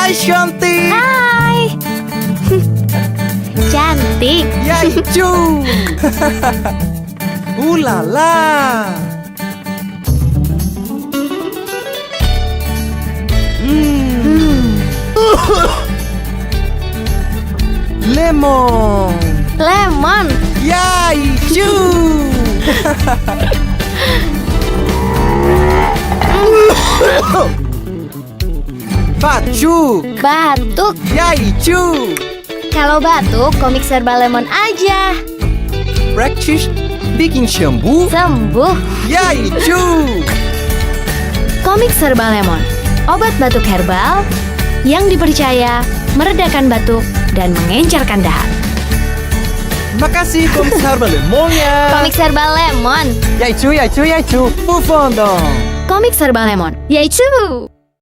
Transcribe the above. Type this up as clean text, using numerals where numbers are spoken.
Hai cantik. Hai. Cantik. Yaitu. Ulala. Lemon. Lemon. Yaitu. Batuk. Batuk. Yaitu. Kalau batuk, komik serba lemon aja. Practice bikin sembuh. Sembuh. Yaitu. Komik serba lemon. Obat batuk herbal yang dipercaya meredakan batuk dan mengencerkan dahak. Makasih komik serba lemonnya. Komik serba lemon. Yaitu. Move on dong. Komik serba lemon. Yaitu.